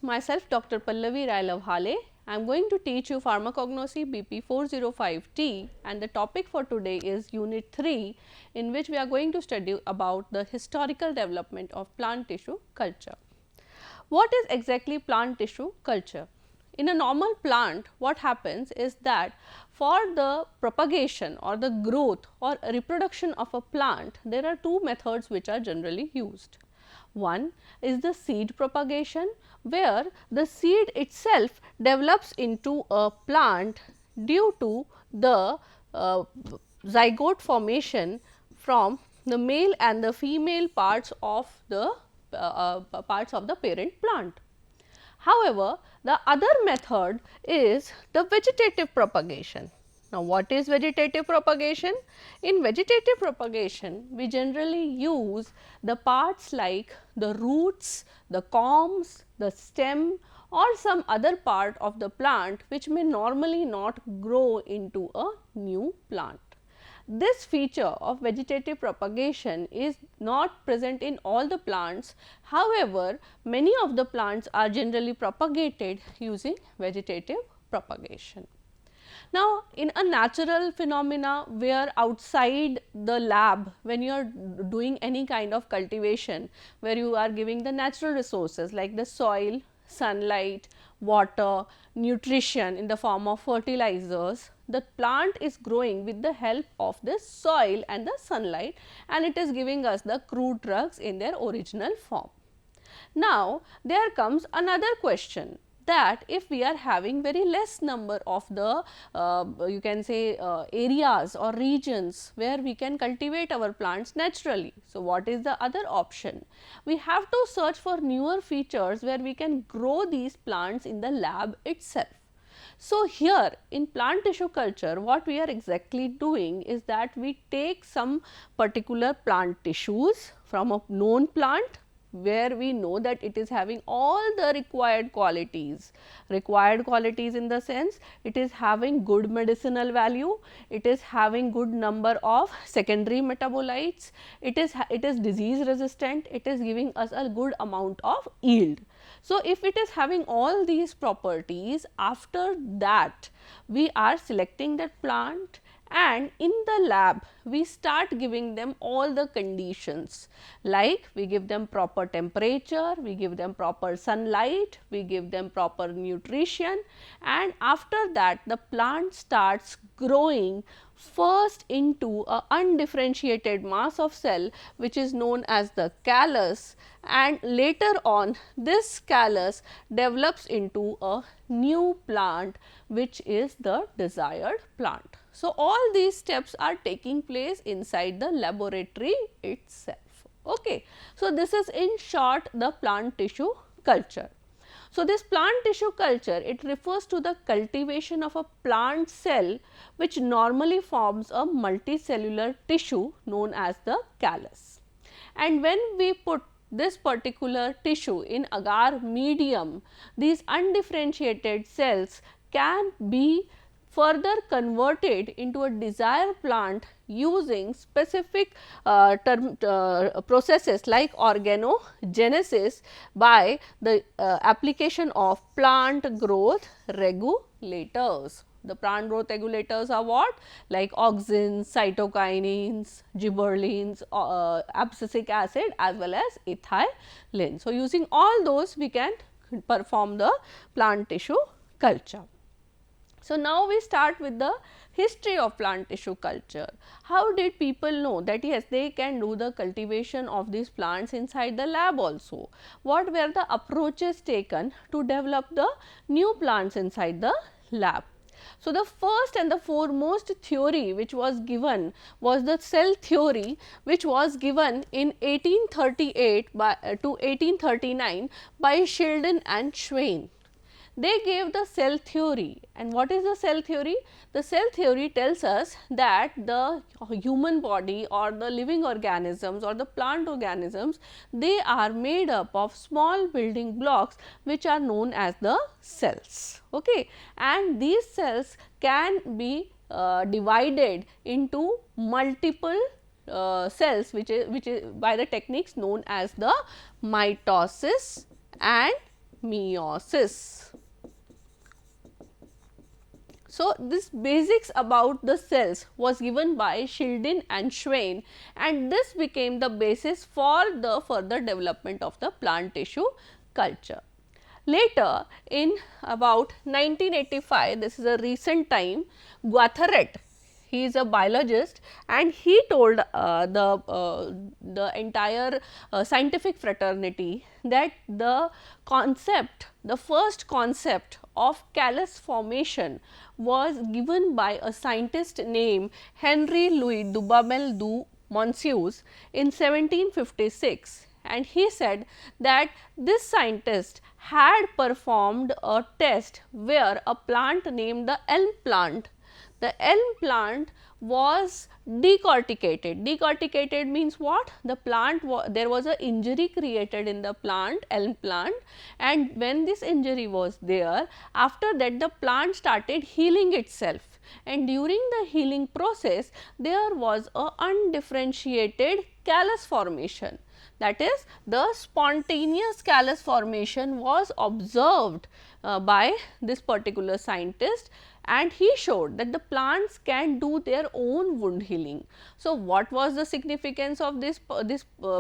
myself Dr. Pallavi Rai. I am going to teach you Pharmacognosy BP 405T, and the topic for today is Unit 3, in which we are going to study about the historical development of plant tissue culture. What is exactly plant tissue culture? In a normal plant, what happens is that for the propagation or the growth or reproduction of a plant, there are two methods which are generally used. One is the seed propagation, where the seed itself develops into a plant due to the zygote formation from the male and the female parts of the parent plant. However, the other method is the vegetative propagation. Now, what is vegetative propagation? In vegetative propagation, we generally use the parts like the roots, the corms, the stem, or some other part of the plant which may normally not grow into a new plant. This feature of vegetative propagation is not present in all the plants. However, many of the plants are generally propagated using vegetative propagation. Now, in a natural phenomena where outside the lab, when you are doing any kind of cultivation, where you are giving the natural resources like the soil, sunlight, water, nutrition in the form of fertilizers, the plant is growing with the help of this soil and the sunlight, and it is giving us the crude drugs in their original form. Now, there comes another question, that if we are having very less number of the you can say areas or regions where we can cultivate our plants naturally. So, what is the other option? We have to search for newer features where we can grow these plants in the lab itself. So, here in plant tissue culture, what we are exactly doing is that we take some particular plant tissues from a known plant, where we know that it is having all the required qualities in the sense it is having good medicinal value, it is having good number of secondary metabolites, it is disease resistant, it is giving us a good amount of yield. So, if it is having all these properties, after that we are selecting that plant, and in the lab we start giving them all the conditions, like we give them proper temperature, we give them proper sunlight, we give them proper nutrition, and after that the plant starts growing first into a undifferentiated mass of cell which is known as the callus, and later on this callus develops into a new plant which is the desired plant. So, all these steps are taking place inside the laboratory itself. Okay. So, this is in short the plant tissue culture. So, this plant tissue culture, it refers to the cultivation of a plant cell which normally forms a multicellular tissue known as the callus. And when we put this particular tissue in agar medium, these undifferentiated cells can be further converted into a desired plant using specific processes like organogenesis by the application of plant growth regulators. The plant growth regulators are what? Like auxins, cytokinins, gibberellins, abscisic acid as well as ethylene. So, using all those we can perform the plant tissue culture. So, now we start with the history of plant tissue culture. How did people know that yes, they can do the cultivation of these plants inside the lab also? What were the approaches taken to develop the new plants inside the lab? So, the first and the foremost theory which was given was the cell theory, which was given in 1838 to 1839 by Sheldon and Schwann. They gave the cell theory, and what is the cell theory? The cell theory tells us that the human body or the living organisms or the plant organisms, they are made up of small building blocks which are known as the cells. Okay. And these cells can be divided into multiple cells which is by the techniques known as the mitosis and meiosis. So, this basics about the cells was given by Schildin and Schwein, and this became the basis for the further development of the plant tissue culture. Later in about 1985, this is a recent time, Guattharet, he is a biologist, and he told the entire scientific fraternity that the first concept of callus formation was given by a scientist named Henry Louis Duhamel du Monceau in 1756, and he said that this scientist had performed a test where a plant named the elm plant, was decorticated. Decorticated means what? The plant, there was an injury created in the plant, elm plant, and when this injury was there, after that the plant started healing itself, and during the healing process there was a undifferentiated callus formation. That is, the spontaneous callus formation was observed by this particular scientist, and he showed that the plants can do their own wound healing. So, what was the significance of this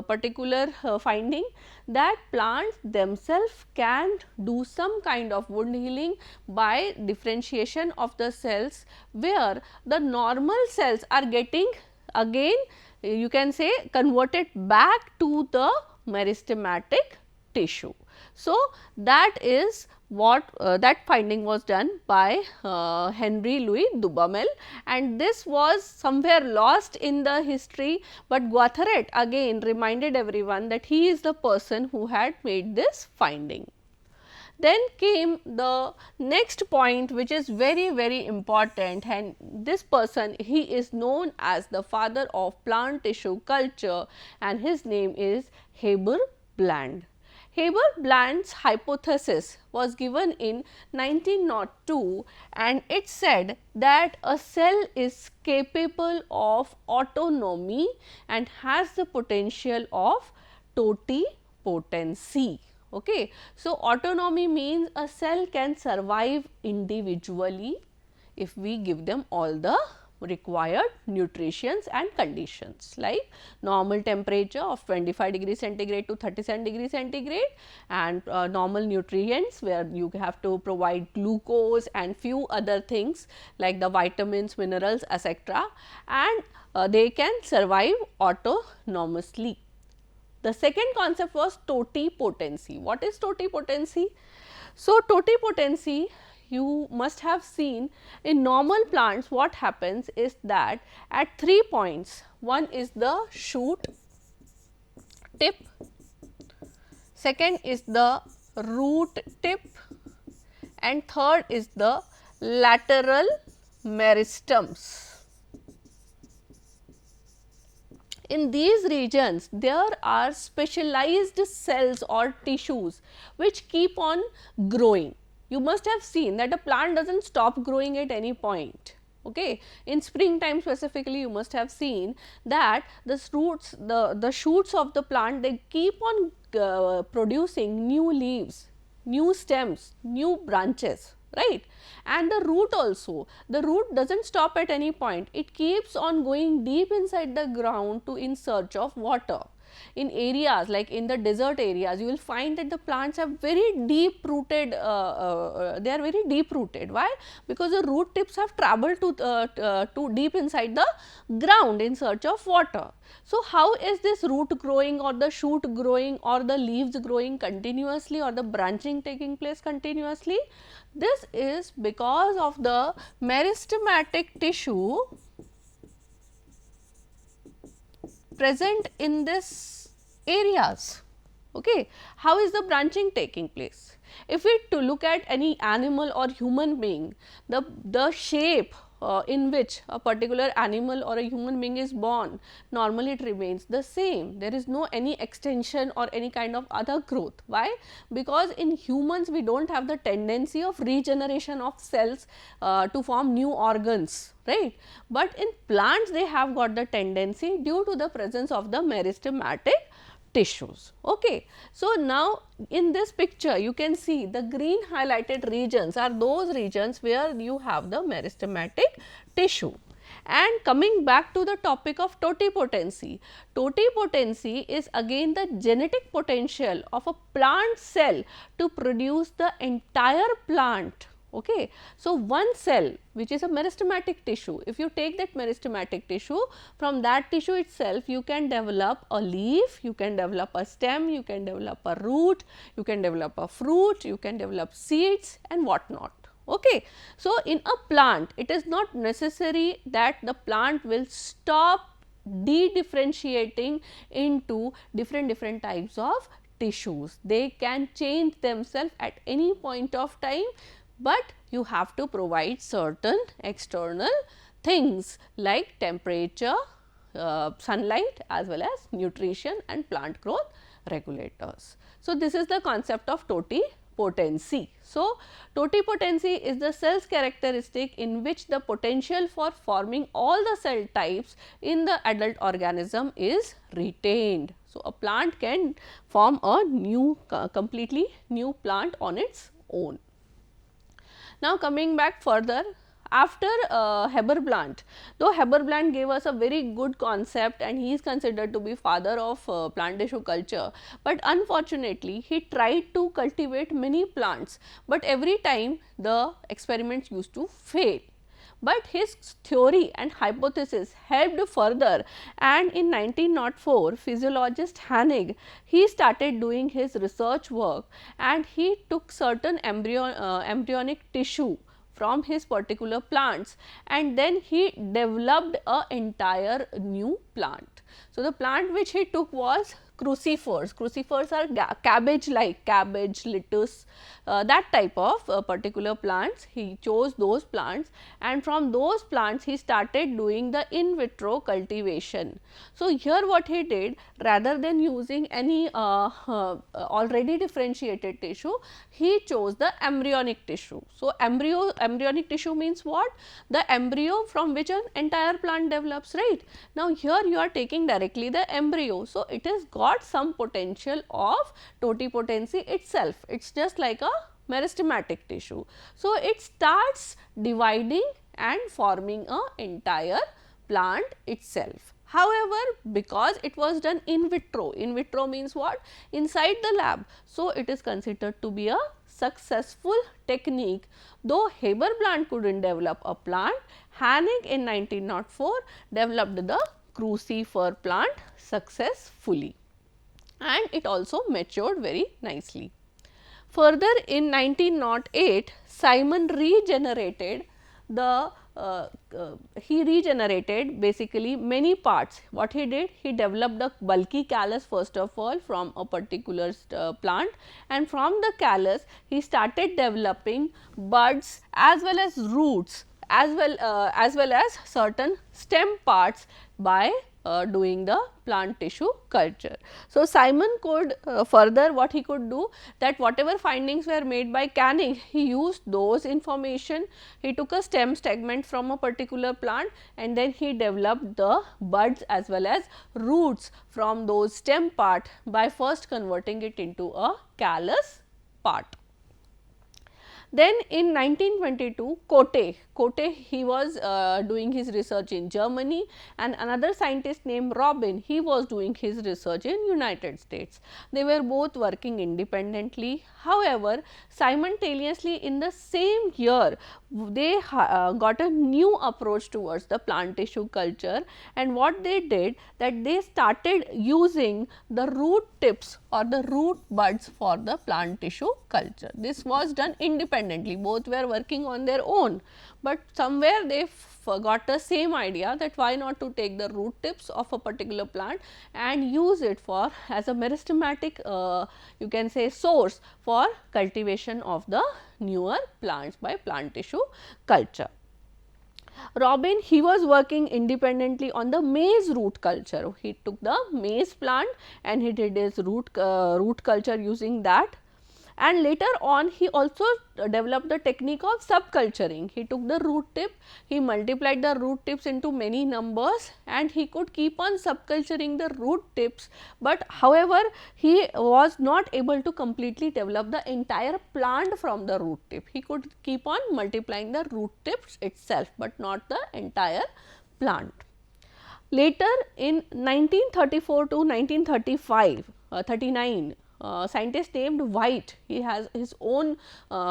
particular finding? That plants themselves can do some kind of wound healing by differentiation of the cells, where the normal cells are getting again, you can say, converted back to the meristematic tissue. So, that is what that finding was done by Henry Louis Duhamel, and this was somewhere lost in the history, but Guattharet again reminded everyone that he is the person who had made this finding. Then came the next point, which is very important, and this person, he is known as the father of plant tissue culture, and his name is Haber-Bland. Haber-Bland's hypothesis was given in 1902, and it said that a cell is capable of autonomy and has the potential of totipotency. Okay. So, autonomy means a cell can survive individually if we give them all the required nutrients and conditions, like normal temperature of 25 degree centigrade to 37 degree centigrade, and normal nutrients where you have to provide glucose and few other things like the vitamins, minerals, etc., and they can survive autonomously. The second concept was totipotency. What is totipotency? So, totipotency, you must have seen in normal plants what happens is that at 3 points, one is the shoot tip, second is the root tip, and third is the lateral meristems. In these regions, there are specialized cells or tissues which keep on growing. You must have seen that a plant does not stop growing at any point. Okay. In springtime specifically, you must have seen that the roots, the shoots of the plant, they keep on producing new leaves, new stems, new branches, right. And the root also, the root does not stop at any point, it keeps on going deep inside the ground to in search of water. In areas like in the desert areas, you will find that the plants are very deep rooted, they are very deep rooted. Why? Because the root tips have traveled to deep inside the ground in search of water. So, how is this root growing or the shoot growing or the leaves growing continuously or the branching taking place continuously? This is because of the meristematic tissue present in this areas. Okay. How is the branching taking place? If we to look at any animal or human being, the shape in which a particular animal or a human being is born, normally it remains the same. There is no any extension or any kind of other growth. Why? Because in humans we do not have the tendency of regeneration of cells to form new organs, right. But in plants they have got the tendency due to the presence of the meristematic tissues. Okay. So, now in this picture you can see the green highlighted regions are those regions where you have the meristematic tissue. And coming back to the topic of totipotency, totipotency is again the genetic potential of a plant cell to produce the entire plant. Okay. So, one cell which is a meristematic tissue, if you take that meristematic tissue, from that tissue itself you can develop a leaf, you can develop a stem, you can develop a root, you can develop a fruit, you can develop seeds and what not. Okay. So, in a plant it is not necessary that the plant will stop de-differentiating into different types of tissues. They can change themselves at any point of time, but you have to provide certain external things like temperature, sunlight as well as nutrition and plant growth regulators. So, this is the concept of totipotency. So, totipotency is the cell's characteristic in which the potential for forming all the cell types in the adult organism is retained. So, a plant can form a new completely new plant on its own. Now, coming back further, after Heberbland, though Heberbland gave us a very good concept and he is considered to be father of plant tissue culture, but unfortunately he tried to cultivate many plants, but every time the experiments used to fail. But his theory and hypothesis helped further, and in 1904 physiologist Hannig, he started doing his research work and he took certain embryonic tissue from his particular plants and then he developed a entire new plant. So, the plant which he took was crucifers. Crucifers are cabbage like cabbage, lettuce, that type of particular plants. He chose those plants and from those plants he started doing the in vitro cultivation. So, here what he did, rather than using any already differentiated tissue, he chose the embryonic tissue. So, embryonic tissue means what? The embryo from which an entire plant develops, right. Now, here you are taking directly the embryo. So, it has got some potential of totipotency itself. It is just like a meristematic tissue. So, it starts dividing and forming a entire plant itself. However, because it was done in vitro means what? Inside the lab. So, it is considered to be a successful technique. Though Heberbland could not develop a plant, Hannig in 1904 developed the crucifer plant successfully and it also matured very nicely. Further, in 1908 Simon regenerated the he regenerated basically many parts. What he did? He developed a bulky callus first of all from a particular plant, and from the callus he started developing buds as well as roots as well as certain stem parts by doing the plant tissue culture. So, Simon could further what he could do, that whatever findings were made by Canning, he used those information. He took a stem segment from a particular plant and then he developed the buds as well as roots from those stem part by first converting it into a callus part. Then in 1922 Cote he was doing his research in Germany, and another scientist named Robin, he was doing his research in United States. They were both working independently. However, simultaneously in the same year they got a new approach towards the plant tissue culture, and what they did, that they started using the root tips or the root buds for the plant tissue culture. This was done independently, both were working on their own, but somewhere they got the same idea that why not to take the root tips of a particular plant and use it for as a meristematic you can say source for cultivation of the newer plants by plant tissue culture. Robin, he was working independently on the maize root culture. He took the maize plant and he did his root culture using that. and later on he also developed the technique of subculturing. He took the root tip, he multiplied the root tips into many numbers and he could keep on subculturing the root tips, but however, he was not able to completely develop the entire plant from the root tip. He could keep on multiplying the root tips itself, but not the entire plant. Later in 1934 to 1935, 39, scientist named White, he has his own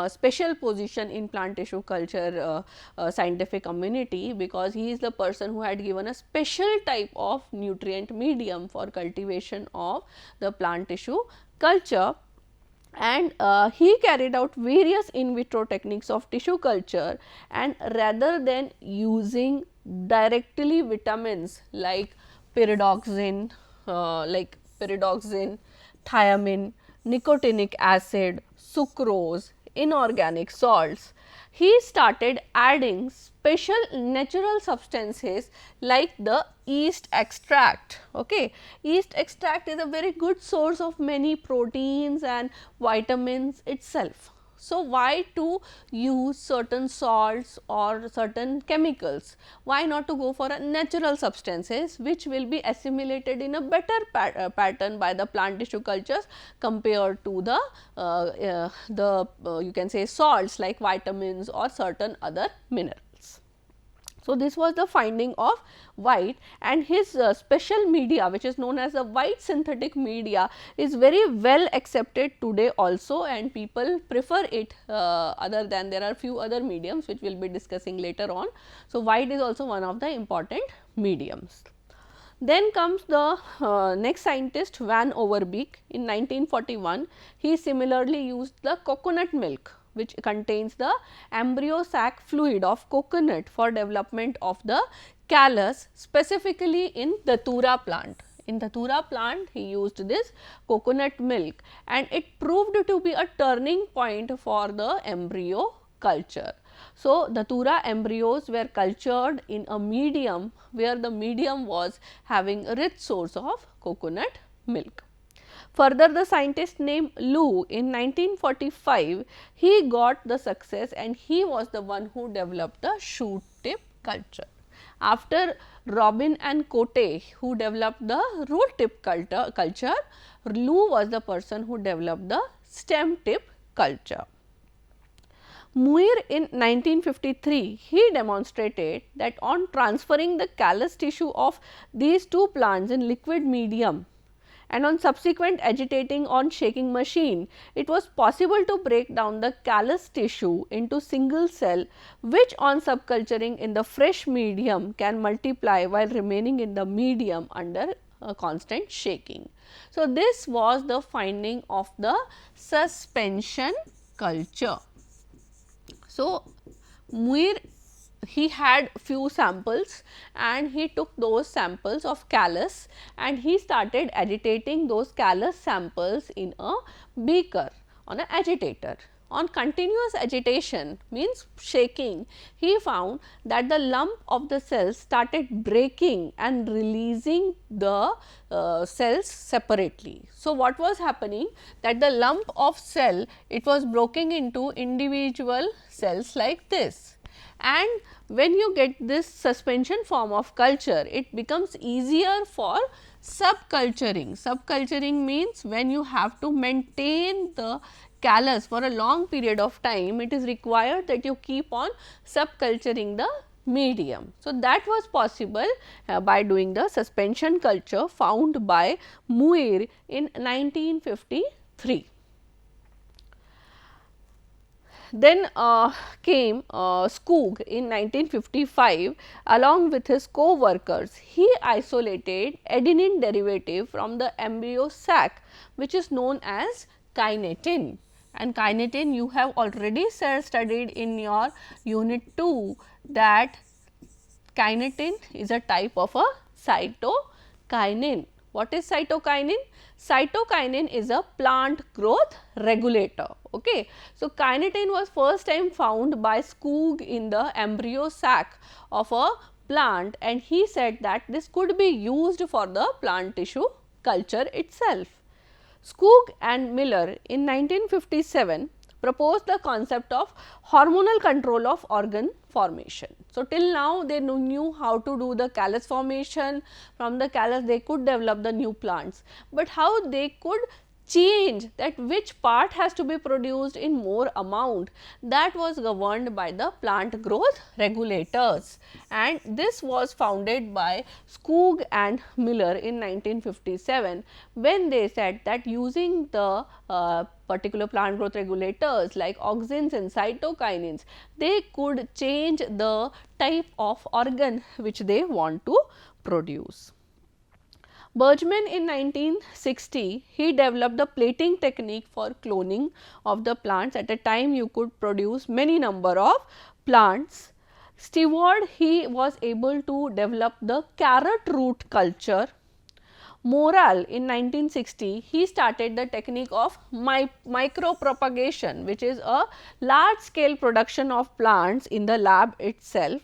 special position in plant tissue culture scientific community, because he is the person who had given a special type of nutrient medium for cultivation of the plant tissue culture. And he carried out various in vitro techniques of tissue culture, and rather than using directly vitamins like pyridoxine, thiamine, nicotinic acid, sucrose, inorganic salts, he started adding special natural substances like the yeast extract. Okay. Yeast extract is a very good source of many proteins and vitamins itself. So, why to use certain salts or certain chemicals? Why not to go for a natural substances which will be assimilated in a better pattern by the plant tissue cultures compared to the you can say salts like vitamins or certain other minerals. So, this was the finding of White, and his special media which is known as the White synthetic media is very well accepted today also, and people prefer it other than there are few other mediums which we will be discussing later on. So, White is also one of the important mediums. Then comes the next scientist Van Overbeek in 1941. He similarly used the coconut milk which contains the embryo sac fluid of coconut for development of the callus, specifically in the Datura plant. In the Datura plant, he used this coconut milk, and it proved to be a turning point for the embryo culture. So, the Datura embryos were cultured in a medium where the medium was having a rich source of coconut milk. Further, the scientist named Lu in 1945, he got the success and he was the one who developed the shoot tip culture. After Robin and Cote, who developed the root tip culture, Lu was the person who developed the stem tip culture. Muir in 1953, he demonstrated that on transferring the callus tissue of these two plants in liquid medium and on subsequent agitating on shaking machine, it was possible to break down the callus tissue into single cell, which on subculturing in the fresh medium can multiply while remaining in the medium under a constant shaking. So, this was the finding of the suspension culture. So, Muir, he had few samples and he took those samples of callus and he started agitating those callus samples in a beaker on an agitator. On continuous agitation, means shaking, he found that the lump of the cells started breaking and releasing the cells separately. So, what was happening, that the lump of cell, it was broken into individual cells like this, and when you get this suspension form of culture, it becomes easier for subculturing. Subculturing means when you have to maintain the callus for a long period of time, it is required that you keep on subculturing the medium. So, that was possible by doing the suspension culture found by Muir in 1953. Then came Skoog in 1955 along with his co-workers. He isolated adenine derivative from the embryo sac, which is known as kinetin, and kinetin you have already studied in your unit 2 that kinetin is a type of a cytokinin. What is cytokinin? Cytokinin is a plant growth regulator. Okay. So, kinetin was first time found by Skoog in the embryo sac of a plant, and he said that this could be used for the plant tissue culture itself. Skoog and Miller in 1957 proposed the concept of hormonal control of organ formation. So, till now they knew how to do the callus formation, from the callus they could develop the new plants, but how they could change that which part has to be produced in more amount, that was governed by the plant growth regulators, and this was founded by Skoog and Miller in 1957, when they said that using the particular plant growth regulators like auxins and cytokinins, they could change the type of organ which they want to produce. Bergman in 1960, he developed the plating technique for cloning of the plants. At a time you could produce many number of plants. Stewart, he was able to develop the carrot root culture. Morale in 1960, he started the technique of micropropagation, which is a large scale production of plants in the lab itself.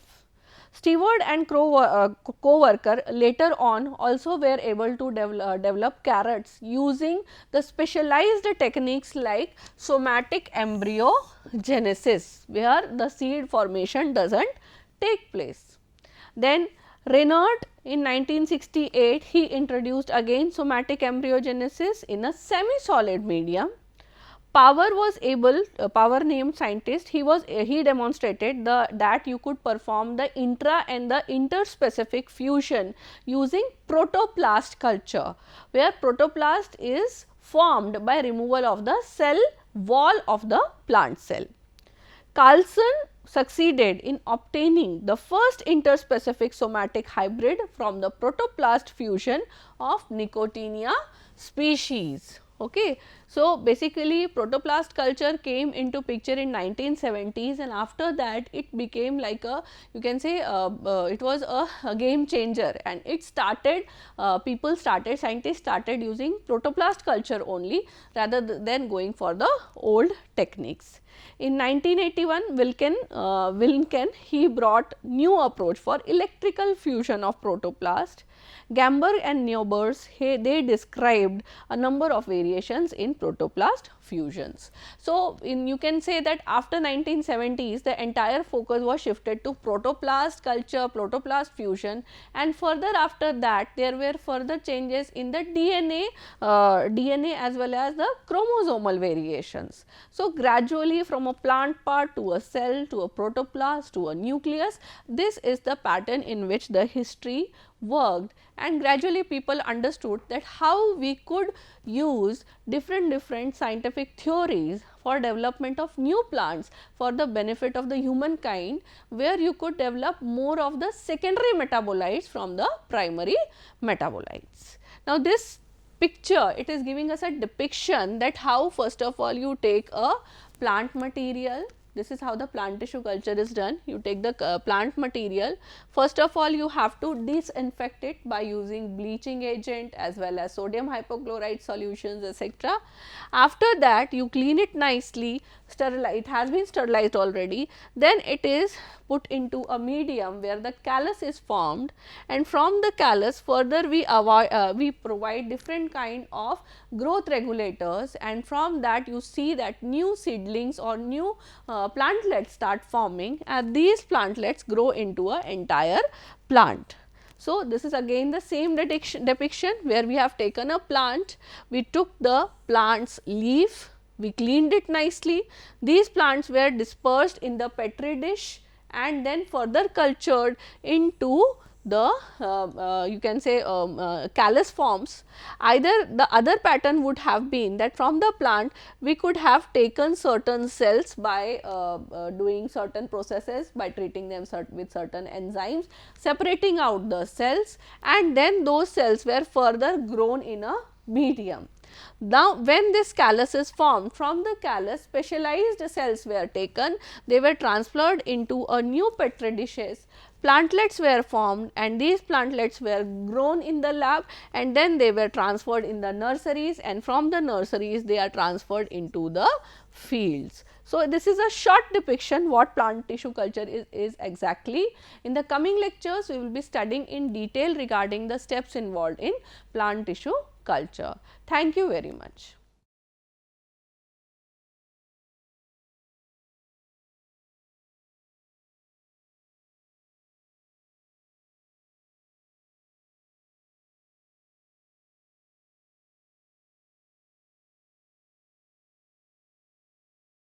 Stewart and co-worker later on also were able to develop carrots using the specialized techniques like somatic embryogenesis, where the seed formation does not take place. Then Reinhardt in 1968, he introduced again somatic embryogenesis in a semi-solid medium. Power named scientist, he demonstrated that you could perform the intra and the interspecific fusion using protoplast culture, where protoplast is formed by removal of the cell wall of the plant cell. Carlson succeeded in obtaining the first interspecific somatic hybrid from the protoplast fusion of Nicotiana species. Okay. So, basically protoplast culture came into picture in 1970s, and after that it became like a, you can say it was a game changer, and it started scientists started using protoplast culture only rather than going for the old techniques. In 1981, Wilken he brought new approach for electrical fusion of protoplast. Gamberg and Neubers, they described a number of variations in protoplast fusions. So, you can say that after 1970s, the entire focus was shifted to protoplast culture, protoplast fusion, and further after that there were further changes in the DNA as well as the chromosomal variations. So, gradually from a plant part to a cell to a protoplast to a nucleus, this is the pattern in which the history worked, and gradually people understood that how we could use different scientific theories for development of new plants for the benefit of the humankind, where you could develop more of the secondary metabolites from the primary metabolites. Now, this picture, it is giving us a depiction that how first of all you take a plant material. This is how the plant tissue culture is done. You take the plant material, first of all you have to disinfect it by using bleaching agent as well as sodium hypochlorite solutions, etc. After that you clean it nicely, it has been sterilized already, then it is put into a medium where the callus is formed, and from the callus further we provide different kind of growth regulators, and from that you see that new seedlings or new plantlets start forming, and these plantlets grow into an entire plant. So, this is again the same depiction where we have taken a plant, we took the plant's leaf, we cleaned it nicely, these plants were dispersed in the petri dish and then further cultured into the you can say callus forms. Either the other pattern would have been that from the plant we could have taken certain cells by doing certain processes, by treating them with certain enzymes, separating out the cells, and then those cells were further grown in a medium. Now, when this callus is formed, from the callus specialized cells were taken, they were transferred into a new petri dishes, plantlets were formed, and these plantlets were grown in the lab, and then they were transferred in the nurseries, and from the nurseries they are transferred into the fields. So, this is a short depiction what plant tissue culture is exactly. In the coming lectures, we will be studying in detail regarding the steps involved in plant tissue culture. Thank you very much.